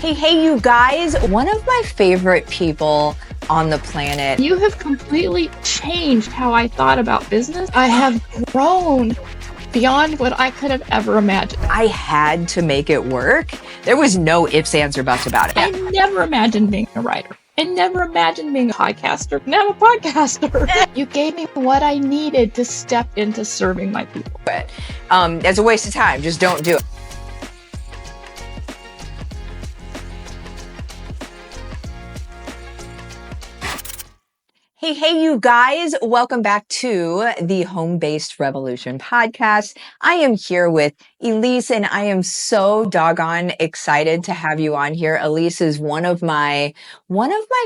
Hey, you guys, one of my favorite people on the planet. You have completely changed how I thought about business. I have grown beyond what I could have ever imagined. I had to make it work. There was no ifs, ands, or buts about it. I never imagined being a writer. I never imagined being a podcaster. Now I'm a podcaster. You gave me what I needed to step into serving my people. But it's a waste of time. Just don't do it. Hey, you guys, welcome back to the Home-Based Revolution podcast. I am here with Elise, and I am so doggone excited to have you on here. Elise is one of my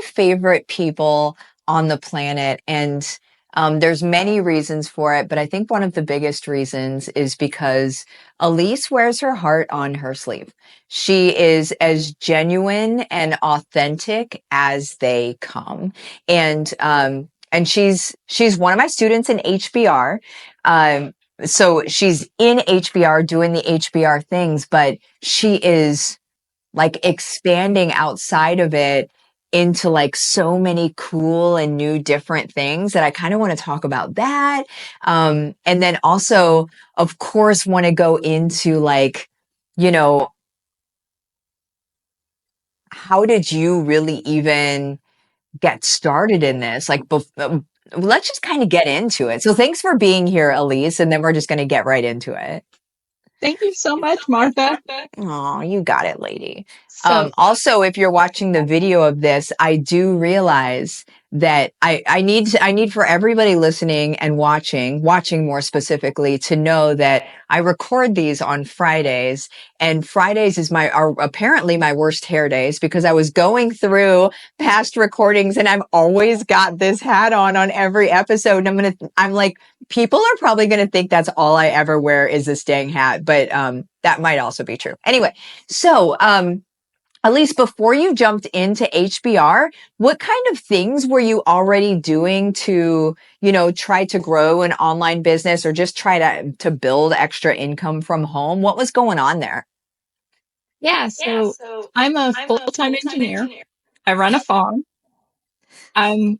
favorite people on the planet, and there's many reasons for it, but I think one of the biggest reasons is because Elise wears her heart on her sleeve. She is as genuine and authentic as they come. And she's one of my students in HBR. So she's in HBR doing the HBR things, but she is like expanding outside of it into like so many cool and new different things that I kind of want to talk about that. And then also, of course, want to go into like, you know, how did you really even get started in this? Like, let's just kind of get into it. So thanks for being here, Elise. And then we're just going to get right into it. Thank you so much, Martha. Oh, you got it, lady. So, Also, if you're watching the video of this, I do realize that I need for everybody listening and watching more specifically, to know that I record these on Fridays, and Fridays is are apparently my worst hair days, because I was going through past recordings and I've always got this hat on every episode. And I'm like, people are probably going to think that's all I ever wear is this dang hat, but that might also be true. Anyway, so Elise, before you jumped into HBR, what kind of things were you already doing to, try to grow an online business or just try to build extra income from home? What was going on there? so I'm a full-time engineer. I run a farm. I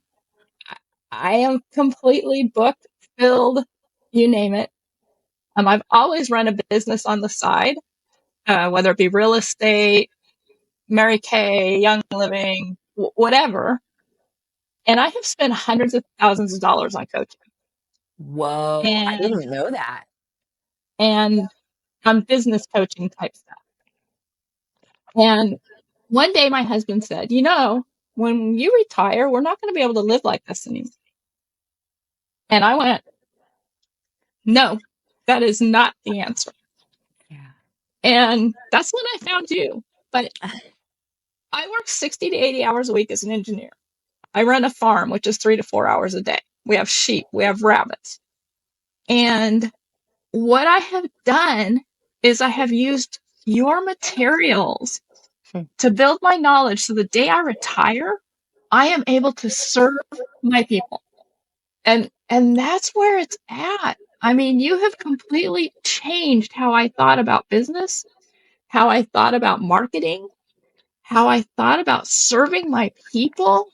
am completely booked, filled, you name it. I've always run a business on the side, whether it be real estate, Mary Kay, Young Living, whatever. And I have spent hundreds of thousands of dollars on coaching. Whoa, I didn't know that. And on business coaching type stuff. And one day my husband said, when you retire, we're not going to be able to live like this anymore. And I went, no, that is not the answer. Yeah. And that's when I found you. But I work 60 to 80 hours a week as an engineer. I run a farm, which is 3 to 4 hours a day. We have sheep, we have rabbits. And what I have done is I have used your materials to build my knowledge, so the day I retire, I am able to serve my people. And that's where it's at. I mean, you have completely changed how I thought about business, how I thought about marketing, how I thought about serving my people.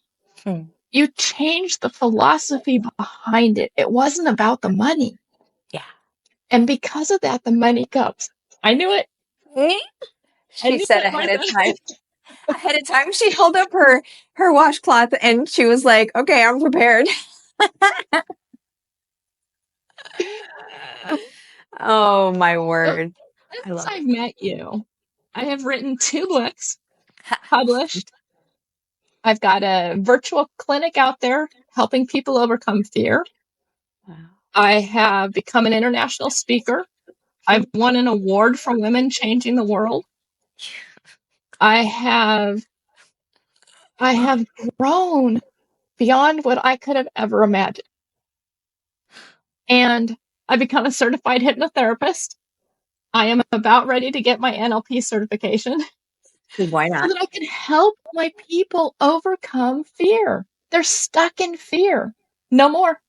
You changed the philosophy behind it. It wasn't about the money. Yeah. And because of that, the money comes. I knew it. She said ahead of time. Ahead of time, she held up her washcloth and she was like, okay, I'm prepared. Oh, my word. Since I've met you, I have written 2 books, published. I've got a virtual clinic out there helping people overcome fear. Wow. I have become an international speaker. I've won an award for women changing the world. I have grown beyond what I could have ever imagined. And I've become a certified hypnotherapist. I am about ready to get my NLP certification. Why not? So that I can help my people overcome fear. They're stuck in fear. No more.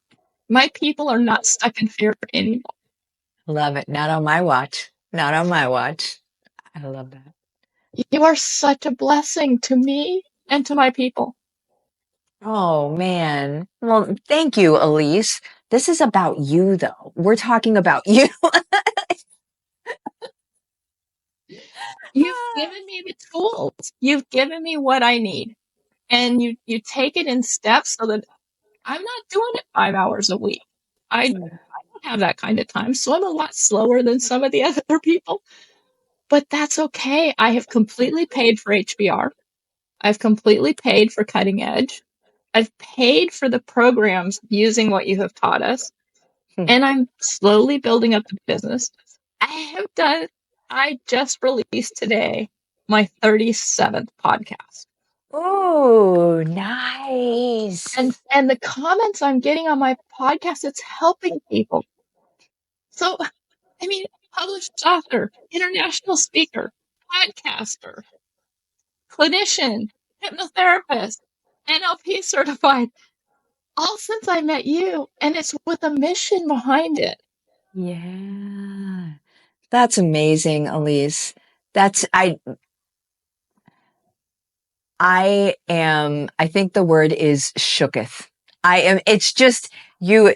My people are not stuck in fear anymore. Love it. Not on my watch. Not on my watch. I love that. You are such a blessing to me and to my people. Oh man. Well, thank you, Elise. This is about you though. We're talking about you. You've given me the tools. You've given me what I need. And you take it in steps so that I'm not doing it 5 hours a week. I don't have that kind of time. So I'm a lot slower than some of the other people, but that's okay. I have completely paid for HBR. I've completely paid for cutting edge. I've paid for the programs using what you have taught us. And I'm slowly building up the business. I have done, I just released today my 37th podcast. Oh, nice. And the comments I'm getting on my podcast, it's helping people. So, I mean, published author, international speaker, podcaster, clinician, hypnotherapist, NLP certified, all since I met you. And it's with a mission behind it. Yeah. That's amazing, Elise. That's I think the word is shooketh. It's just you,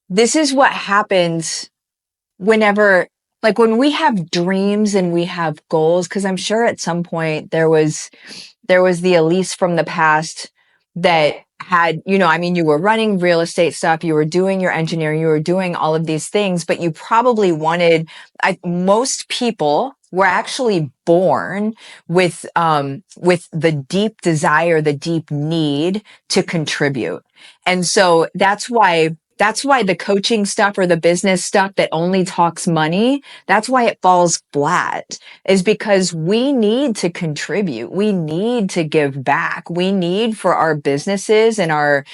this is what happens whenever, like when we have dreams and we have goals, because I'm sure at some point there was the Elise from the past that had, I mean, you were running real estate stuff, you were doing your engineering, you were doing all of these things, but you probably wanted, most people were actually born with the deep desire, the deep need to contribute. And so that's why the coaching stuff or the business stuff that only talks money, that's why it falls flat, is because we need to contribute. We need to give back. We need for our businesses and our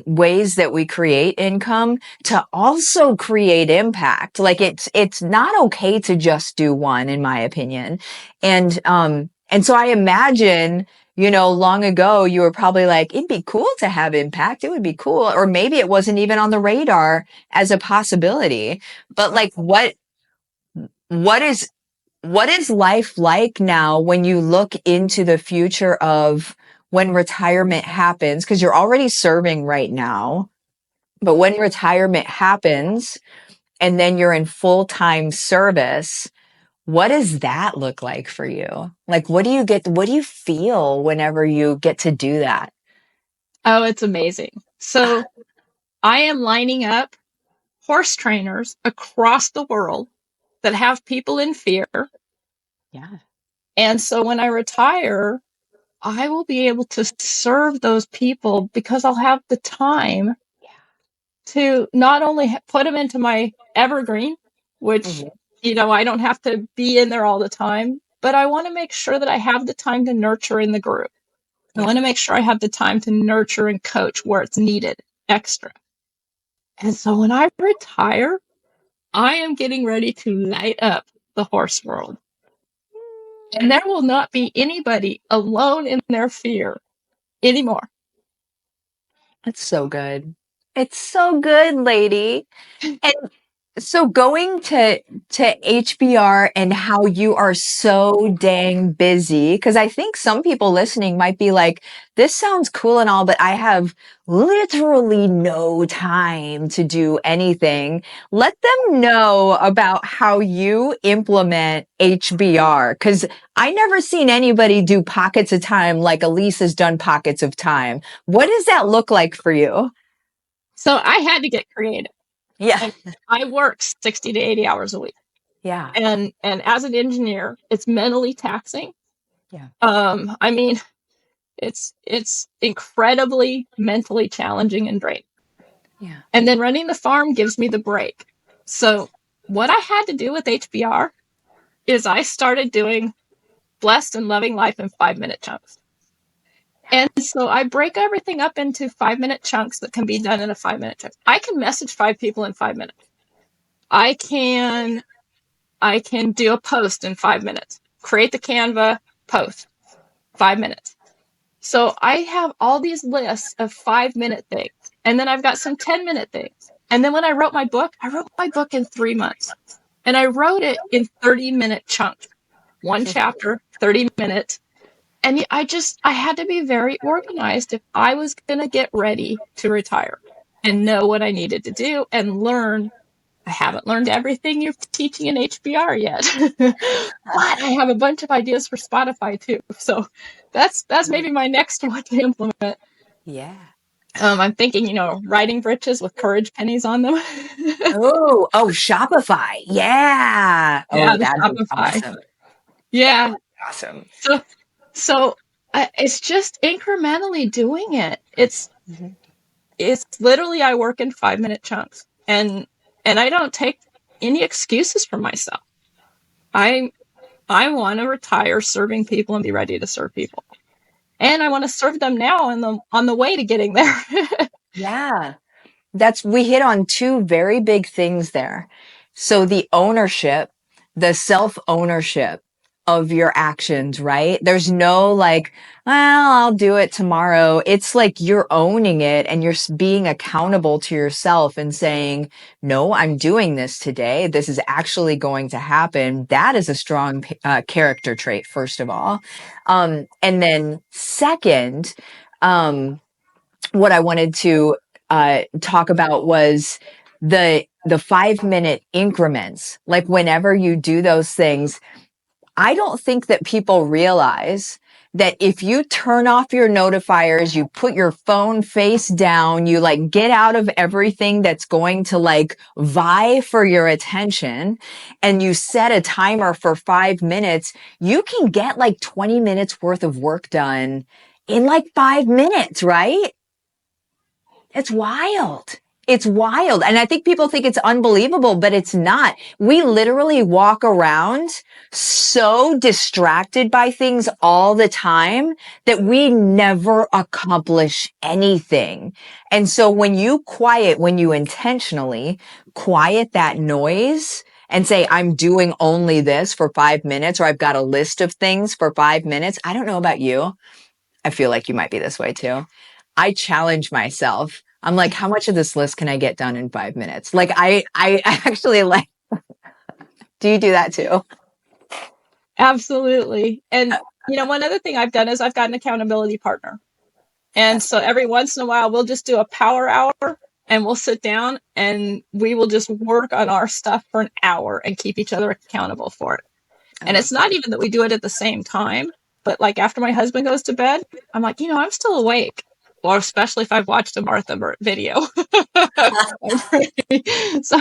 ways that we create income to also create impact. Like it's not okay to just do one, in my opinion. And so I imagine, long ago, you were probably like, it'd be cool to have impact. It would be cool. Or maybe it wasn't even on the radar as a possibility. But like, what is, what is life like now when you look into the future of when retirement happens? Because you're already serving right now. But when retirement happens and then you're in full-time service, what does that look like for you? Like, what do you feel whenever you get to do that? Oh, it's amazing. So I am lining up horse trainers across the world that have people in fear. Yeah. And so when I retire, I will be able to serve those people because I'll have the time to not only put them into my evergreen, which, Mhm. I don't have to be in there all the time, but I want to make sure that I have the time to nurture in the group. I Yeah. want to make sure I have the time to nurture and coach where it's needed extra. And so when I retire, I am getting ready to light up the horse world. And there will not be anybody alone in their fear anymore. That's so good. It's so good, lady. And so going to HBR and how you are so dang busy, because I think some people listening might be like, this sounds cool and all, but I have literally no time to do anything. Let them know about how you implement HBR, because I never seen anybody do pockets of time like Elise has done pockets of time. What does that look like for you? So I had to get creative. Yeah. And I work 60 to 80 hours a week. Yeah. And as an engineer, it's mentally taxing. Yeah. I mean, it's incredibly mentally challenging and draining. Yeah. And then running the farm gives me the break. So what I had to do with HBR is I started doing blessed and loving life in 5-minute chunks. And so I break everything up into 5-minute chunks that can be done in a 5-minute chunk. I can message 5 people in 5 minutes. I can I can do a post in 5 minutes. Create the Canva post, 5 minutes. So I have all these lists of 5-minute things. And then I've got some 10-minute things. And then when I wrote my book in 3 months. And I wrote it in 30-minute chunks. one chapter, 30 minutes. And I had to be very organized if I was going to get ready to retire and know what I needed to do and learn. I haven't learned everything you're teaching in HBR yet, but I have a bunch of ideas for Spotify too. So that's maybe my next one to implement. Yeah. I'm thinking, writing britches with courage pennies on them. Oh, Shopify. Yeah. Yeah, Oh, the that'd be Shopify. awesome. Yeah. Awesome. So it's just incrementally doing it. Mhm. It's literally I work in 5-minute chunks, and I don't take any excuses for myself. I want to retire serving people and be ready to serve people, and I want to serve them now on the way to getting there. Yeah. We hit on two very big things there. So the ownership, the self-ownership of your actions, right? There's no like, well, I'll do it tomorrow. It's like you're owning it and you're being accountable to yourself and saying, no, I'm doing this today. This is actually going to happen. That is a strong character trait, first of all. And then second, what I wanted to talk about was the 5-minute increments. Like whenever you do those things, I don't think that people realize that if you turn off your notifiers, you put your phone face down, you like get out of everything that's going to like vie for your attention, and you set a timer for 5 minutes, you can get like 20 minutes worth of work done in like 5 minutes, right? It's wild. It's wild. And I think people think it's unbelievable, but it's not. We literally walk around so distracted by things all the time that we never accomplish anything. And so when you intentionally quiet that noise and say, I'm doing only this for 5 minutes, or I've got a list of things for 5 minutes. I don't know about you. I feel like you might be this way too. I challenge myself. I'm like, how much of this list can I get done in 5 minutes? Like, I actually like, do you do that too? Absolutely. And one other thing I've done is I've got an accountability partner. And Yes. so every once in a while, we'll just do a power hour and we'll sit down and we will just work on our stuff for an hour and keep each other accountable for it. I And love it's not even that we do it at the same time, but like after my husband goes to bed, I'm like, I'm still awake. Or especially if I've watched a Martha video. so,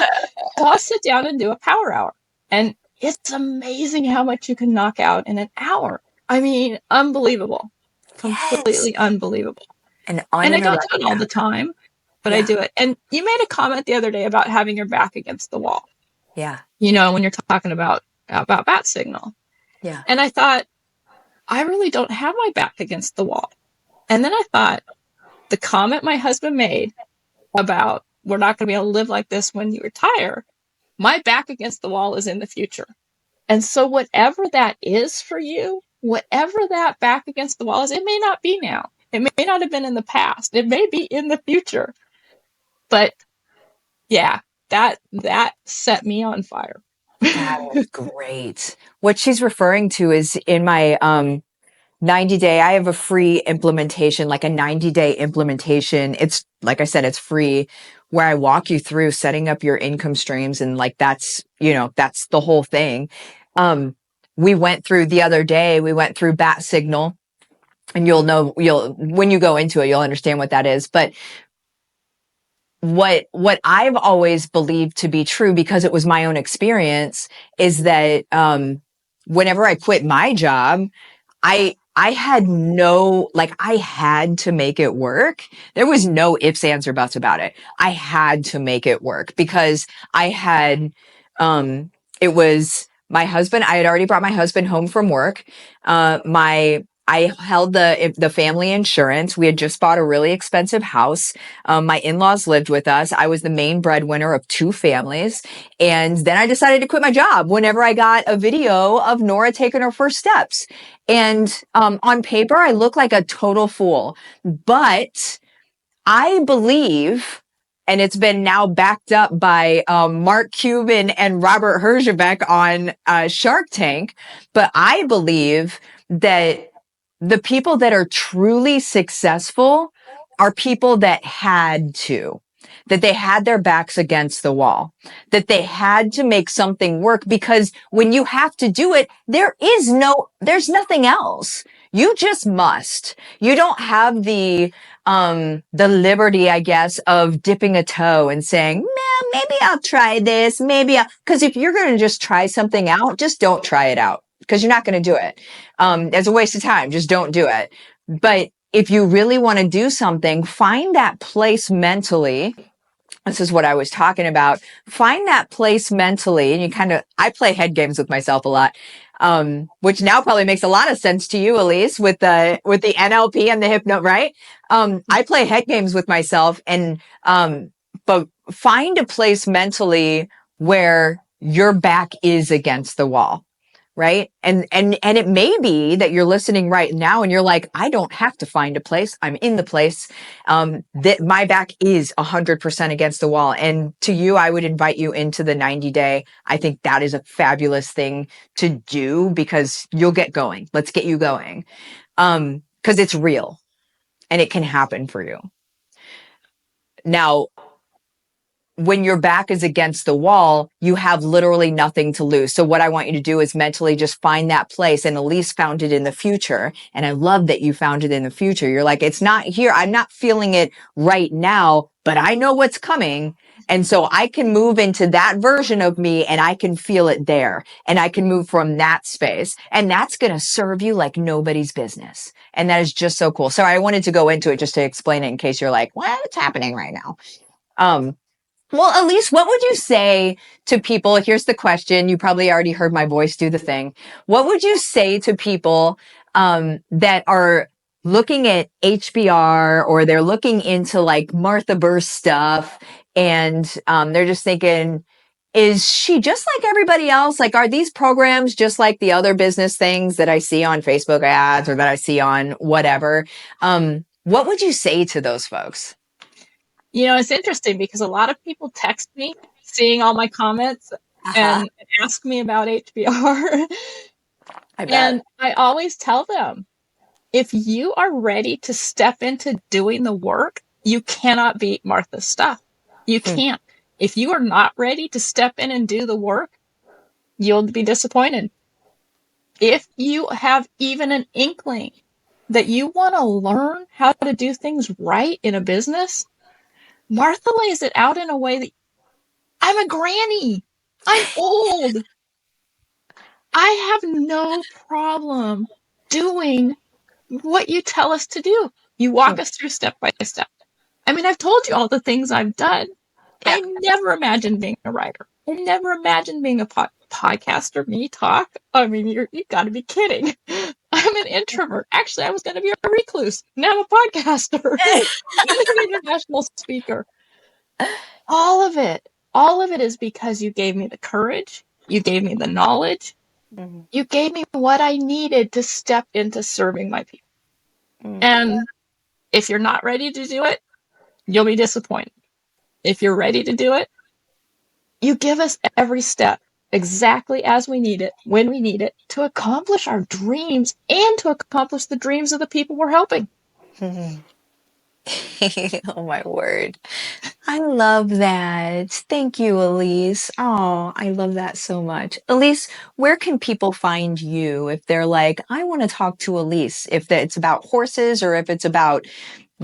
I'll sit down and do a power hour. And it's amazing how much you can knock out in an hour. I mean, unbelievable. Yes. Completely unbelievable. And And I don't do uninterrupted. it all the time, but I Yeah. do it. And you made a comment the other day about having your back against the wall. Yeah. When you're talking about bat signal. Yeah. And I thought, I really don't have my back against the wall. And then I thought, the comment my husband made about we're not going to be able to live like this when you retire, my back against the wall is in the future. And so whatever that is for you, whatever that back against the wall is, it may not be now. It may not have been in the past. It may be in the future. But yeah, that set me on fire. That is great. What she's referring to is in my 90-day, I have a free implementation, like a 90-day implementation. It's like I said, it's free, where I walk you through setting up your income streams. And like, that's the whole thing. We went through the other day, we went through bat signal, and when you go into it, you'll understand what that is. But what I've always believed to be true, because it was my own experience, is that, whenever I quit my job, I had I had to make it work. There was no ifs, ands, or buts about it. I had to make it work because I had, it was my husband. I had already brought my husband home from work. I held the family insurance. We had just bought a really expensive house. My in-laws lived with us. I was the main breadwinner of two families. And then I decided to quit my job whenever I got a video of Nora taking her first steps. And on paper, I look like a total fool. But I believe and it's been now backed up by Mark Cuban and Robert Herjavec on Shark Tank. But I believe that the people that are truly successful are people that had to, that they had their backs against the wall, that they had to make something work, because when you have to do it, there's nothing else. You just must. You don't have the liberty, I guess, of dipping a toe and saying, man, maybe I'll try this. Cause if you're going to just try something out, just don't try it out, because you're not going to do it. It's a waste of time. Just don't do it. But if you really want to do something, find that place mentally. This is what I was talking about. Find that place mentally, and I play head games with myself a lot. Which now probably makes a lot of sense to you, Elise, with the NLP and the hypno, right? I play head games with myself, but find a place mentally where your back is against the wall. Right. And it may be that you're listening right now and you're like, I don't have to find a place. I'm in the place, that my back is 100% against the wall. And to you, I would invite you into the 90-day. I think that is a fabulous thing to do, because you'll get going. Let's get you going. Cause it's real and it can happen for you. Now, when your back is against the wall, you have literally nothing to lose. So what I want you to do is mentally just find that place. And Elise found it in the future. And I love that you found it in the future. You're like, it's not here. I'm not feeling it right now, but I know what's coming. And so I can move into that version of me and I can feel it there. And I can move from that space. And that's going to serve you like nobody's business. And that is just so cool. So I wanted to go into it just to explain it in case you're like, what's happening right now? Well, Elise, what would you say to people? Here's the question. You probably already heard my voice do the thing. What would you say to people that are looking at HBR, or they're looking into like Martha Burst stuff, and they're just thinking, is she just like everybody else? Like, are these programs just like the other business things that I see on Facebook ads or that I see on whatever? What would you say to those folks? You know, it's interesting because a lot of people text me seeing all my comments and ask me about HBR. And I always tell them, if you are ready to step into doing the work, you cannot beat Martha's stuff. You can't. If you are not ready to step in and do the work, you'll be disappointed. If you have even an inkling that you want to learn how to do things right in a business, Martha lays it out in a way that I'm a granny. I'm old. I have no problem doing what you tell us to do. You walk us through step by step. I mean, I've told you all the things I've done. Yeah. I never imagined being a writer. I never imagined being a podcaster, me talk. I mean, you've got to be kidding. I'm an introvert. Actually, I was going to be a recluse. Now I'm a podcaster. I'm an international speaker. All of it is because you gave me the courage. You gave me the knowledge. Mm-hmm. You gave me what I needed to step into serving my people. Mm-hmm. And if you're not ready to do it, you'll be disappointed. If you're ready to do it, you give us every step exactly as we need it, when we need it, to accomplish our dreams and to accomplish the dreams of the people we're helping. Mm-hmm. Oh, my word. I love that. Thank you, Elise. Oh, I love that so much. Elise, where can people find you if they're like, I want to talk to Elise, if it's about horses or if it's about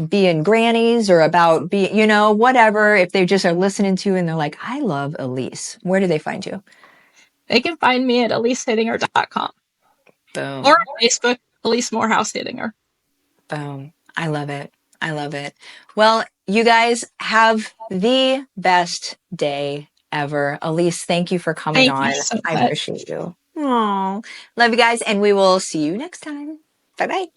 being grannies or about being, whatever, if they just are listening to you and they're like, I love Elise. Where do they find you? They can find me at EliseHittinger.com. Boom. Or on Facebook, Elise Morehouse Hittinger. Boom. I love it. I love it. Well, you guys have the best day ever. Elise, thank you for coming on. I appreciate you. Oh, love you guys. And we will see you next time. Bye-bye.